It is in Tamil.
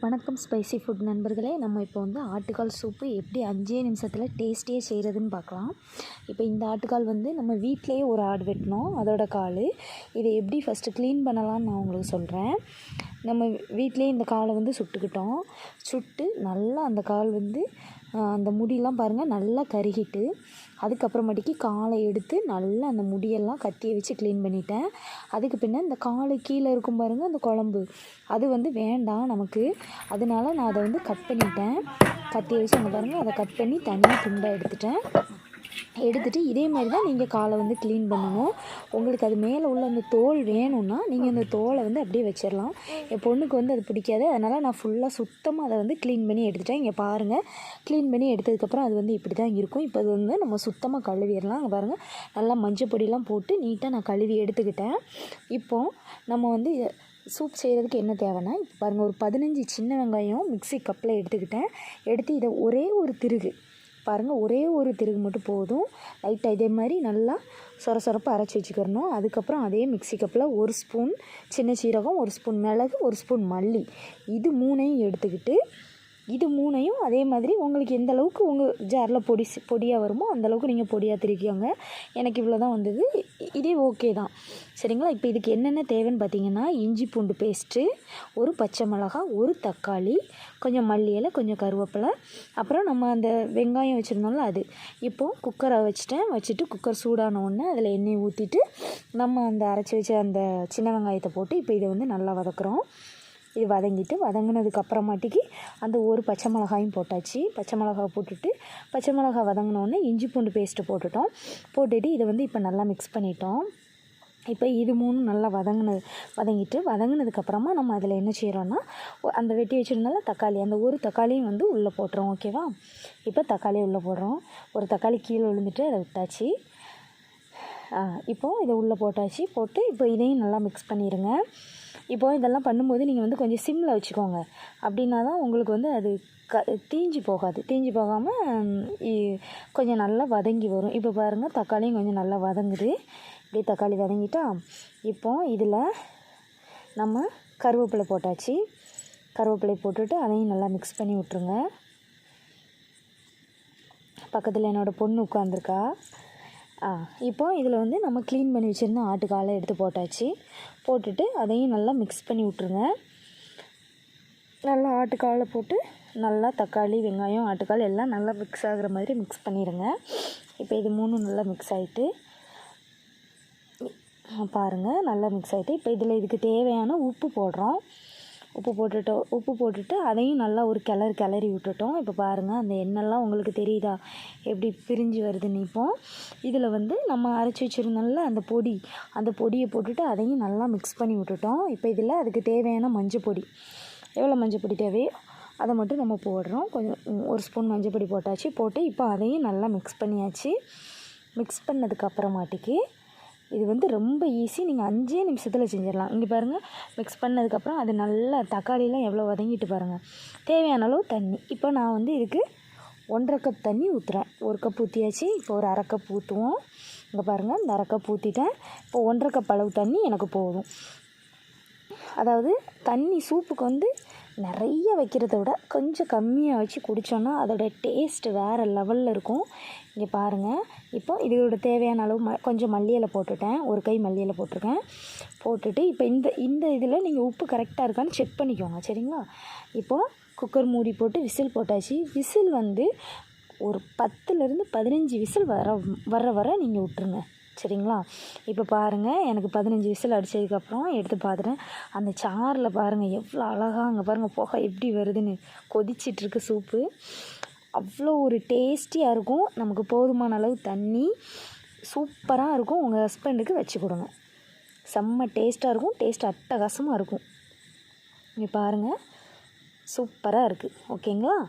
வணக்கம் ஸ்பைசி ஃபுட் நண்பர்களே. நம்ம இப்போ வந்து ஆட்டுக்கால் சூப்பு எப்படி 5 நிமிஷத்தில் டேஸ்டியாக செய்கிறதுன்னு பார்க்கலாம். இப்போ இந்த ஆட்டுக்கால் வந்து நம்ம வீட்டிலேயே ஒரு ஆடு வெட்டினோம், அதோட கால். இதை எப்படி ஃபஸ்ட்டு க்ளீன் பண்ணலான்னு நான் உங்களுக்கு சொல்கிறேன். நம்ம வீட்டிலேயே இந்த காலை வந்து சுட்டு நல்லா அந்த கால் வந்து அந்த முடியெல்லாம் பாருங்கள் நல்லா கருகிட்டு, அதுக்கப்புறமேட்டுக்கு காலை எடுத்து நல்லா அந்த முடியெல்லாம் கத்தியை வச்சு க்ளீன் பண்ணிட்டேன். அதுக்கு பின்ன இந்த காலு கீழே இருக்கும் பாருங்கள் அந்த குழம்பு, அது வந்து வேண்டாம் நமக்கு. அதனால நான் அதை வந்து கட் பண்ணிட்டேன். கத்தியை வச்சு அங்கே பாருங்கள் அதை கட் பண்ணி தனியாக துண்டாக எடுத்துகிட்டு இதே மாதிரி தான் நீங்கள் காலை வந்து க்ளீன் பண்ணணும். உங்களுக்கு அது மேலே உள்ள அந்த தோல் வேணும்னா நீங்கள் அந்த தோலை வந்து அப்படியே வச்சிடலாம். என் பொண்ணுக்கு வந்து அது பிடிக்காது, அதனால் நான் ஃபுல்லாக சுத்தமாக அதை வந்து க்ளீன் பண்ணி எடுத்துட்டேன். இங்கே பாருங்கள், க்ளீன் பண்ணி எடுத்ததுக்கப்புறம் அது வந்து இப்படி தான் இருக்கும். இப்போ அது வந்து நம்ம சுத்தமாக கழுவிடலாம். அங்கே பாருங்கள் நல்லா மஞ்சள் பொடியெலாம் போட்டு நீட்டாக நான் கழுவி எடுத்துக்கிட்டேன். இப்போது நம்ம வந்து சூப் செய்கிறதுக்கு என்ன தேவைன்னா, இப்போ பாருங்கள் ஒரு 15 சின்ன வெங்காயம் மிக்ஸி கப்பில் எடுத்து இதை ஒரே ஒரு திருகு பாருங்கள், ஒரே ஒரு திருகு மட்டும் போதும். லைட்டாக இதே மாதிரி நல்லா சொரப்பாக அரைச்சி வச்சுக்கிறணும். அதுக்கப்புறம் அதே மிக்ஸி கப்பில் 1 ஸ்பூன் சின்ன சீரகம், 1 ஸ்பூன் மிளகு, 1 ஸ்பூன் மல்லி, இது 3ஐயும் எடுத்துக்கிட்டு இது 3ஐயும் அதே மாதிரி உங்களுக்கு எந்த அளவுக்கு உங்கள் ஜாரில் பொடியாக வருமோ அந்தளவுக்கு நீங்கள் பொடியாக திரிக்கோங்க. எனக்கு இவ்வளோ தான் வந்தது, இதே ஓகே தான் சரிங்களா. இப்போ இதுக்கு என்னென்ன தேவைன்னு பார்த்தீங்கன்னா, இஞ்சி பூண்டு பேஸ்ட்டு, ஒரு பச்சை மிளகாய், ஒரு தக்காளி, கொஞ்சம் மல்லி இலை, கொஞ்சம் கருவேப்பிலை, அப்புறம் நம்ம அந்த வெங்காயம் வச்சுருந்தோம்ல அது. இப்போது குக்கரை வச்சுட்டு குக்கர் சூடான உடனே அதில் எண்ணெய் ஊற்றிட்டு நம்ம அந்த அரைச்சி வச்ச அந்த சின்ன வெங்காயத்தை போட்டு இப்போ இதை வந்து நல்லா வதக்குறோம். இது வதங்கினதுக்கப்புறமாட்டிக்கு அந்த ஒரு பச்சை மிளகாயும் போட்டாச்சு. பச்சை மிளகாய் போட்டுட்டு பச்சை மிளகாய் வதங்கினோடனே இஞ்சி பூண்டு பேஸ்ட்டு போட்டுட்டு இதை வந்து இப்போ நல்லா மிக்ஸ் பண்ணிட்டோம். இப்போ இது 3 நல்லா வதங்கினதுக்கப்புறமா நம்ம அதில் என்ன செய்கிறோன்னா, அந்த வெட்டி வச்சுருந்தால தக்காளி, அந்த ஒரு தக்காளியும் வந்து உள்ளே போட்டுறோம். ஓகேவா. இப்போ தக்காளியை உள்ளே போடுறோம். ஒரு தக்காளி கீழே விழுந்துட்டு அதை விட்டாச்சு. இப்போது இதை உள்ளே போட்டு இப்போ இதையும் நல்லா மிக்ஸ் பண்ணிடுங்க. இப்போது இதெல்லாம் பண்ணும்போது நீங்கள் வந்து கொஞ்சம் சிம்மில் வச்சுக்கோங்க. அப்படின்னா தான் உங்களுக்கு வந்து அது தீஞ்சு போகாமல் கொஞ்சம் நல்லா வதங்கி வரும். இப்போ பாருங்கள் தக்காளியும் கொஞ்சம் நல்லா வதங்குது. இப்படி தக்காளி வதங்கிட்டா இப்போது இதில் நம்ம கருவேப்பிலை போட்டுட்டு அதையும் நல்லா மிக்ஸ் பண்ணி விட்ருங்க. பக்கத்தில் என்னோடய பொண்ணு உட்காந்துருக்கா. இப்போது இதில் வந்து நம்ம க்ளீன் பண்ணி வச்சுருந்த ஆட்டுக்காலை எடுத்து போட்டுட்டு அதையும் நல்லா மிக்ஸ் பண்ணி விட்ருங்க. நல்லா ஆட்டுக்காலை போட்டு நல்லா தக்காளி, வெங்காயம், ஆட்டுக்கால் எல்லாம் நல்லா மிக்ஸ் ஆகிற மாதிரி மிக்ஸ் பண்ணிடுங்க. இப்போ இது 3 நல்லா மிக்ஸ் ஆகிட்டு பாருங்கள், நல்லா மிக்ஸ் ஆகிட்டு இப்போ இதுக்கு தேவையான உப்பு போட்டுட்டு அதையும் நல்லா ஒரு கிளறி விட்டுட்டோம். இப்போ பாருங்கள் அந்த எண்ணெய்லாம் உங்களுக்கு தெரியுதா எப்படி பிரிஞ்சு வருதுன்னு. இப்போது இதில் வந்து நம்ம அரைச்சி வச்சுருந்தோம்ல அந்த பொடியை போட்டுட்டு அதையும் நல்லா மிக்ஸ் பண்ணி விட்டுட்டோம். இப்போ இதில் அதுக்கு தேவையான மஞ்சள் எவ்வளோ மஞ்சள் பொடி தேவையோ அதை மட்டும் நம்ம போடுறோம். கொஞ்சம் 1 ஸ்பூன் மஞ்சள் பொடி போட்டு இப்போ அதையும் நல்லா மிக்ஸ் பண்ணியாச்சு. மிக்ஸ் பண்ணதுக்கப்புறமாட்டிக்கு இது வந்து ரொம்ப ஈஸி, நீங்கள் 5 நிமிஷத்தில் செஞ்சிடலாம். இங்கே பாருங்கள், மிக்ஸ் பண்ணதுக்கப்புறம் அது நல்லா தக்காளியெலாம் எவ்வளோ வதங்கிட்டு பாருங்கள். தேவையான அளவு தண்ணி. இப்போ நான் வந்து இதுக்கு 1.5 கப் தண்ணி ஊற்றுறேன். 1 கப் ஊற்றியாச்சு. இப்போ ஒரு 1/2 கப் ஊற்றுவோம். இங்கே பாருங்கள், இந்த 1/2 கப் ஊற்றிட்டேன். இப்போ 1.5 கப் அளவு தண்ணி எனக்கு போதும். அதாவது தண்ணி சூப்புக்கு வந்து நிறைய வைக்கிறத விட கொஞ்சம் கம்மியாக வச்சு குடித்தோன்னா அதோடய டேஸ்ட்டு வேறு லெவலில் இருக்கும். இங்கே பாருங்கள், இப்போ இதோட தேவையான அளவு கொஞ்சம் மல்லி இலை போட்டுட்டேன். 1 கை மல்லி இலை போட்டுட்டு இப்போ இந்த இதில் நீங்கள் உப்பு கரெக்டாக இருக்கான்னு செக் பண்ணிக்கோங்க சரிங்களா. இப்போது குக்கர் மூடி போட்டு விசில் போட்டாச்சு. விசில் வந்து ஒரு 10லேருந்து 15 விசில் வர நீங்கள் விட்டுருங்க சரிங்களா. இப்போ பாருங்கள், எனக்கு 15 விசில் அடித்ததுக்கப்புறம் எடுத்து பார்த்துட்டேன். அந்த சாறில் பாருங்கள் எவ்வளோ அழகாக, அங்கே பாருங்கள் புகை எப்படி வருதுன்னு கொதிச்சிட்ருக்கு சூப்பு. அவ்வளோ ஒரு டேஸ்டியாக இருக்கும். நமக்கு போதுமான அளவு தண்ணி, சூப்பராக இருக்கும். உங்கள் ஹஸ்பண்டுக்கு வச்சு கொடுங்க, செம்ம டேஸ்ட்டாக இருக்கும். டேஸ்ட் அட்டகாசமாக இருக்கும். இங்கே பாருங்கள், சூப்பராக இருக்குது. ஓகேங்களா.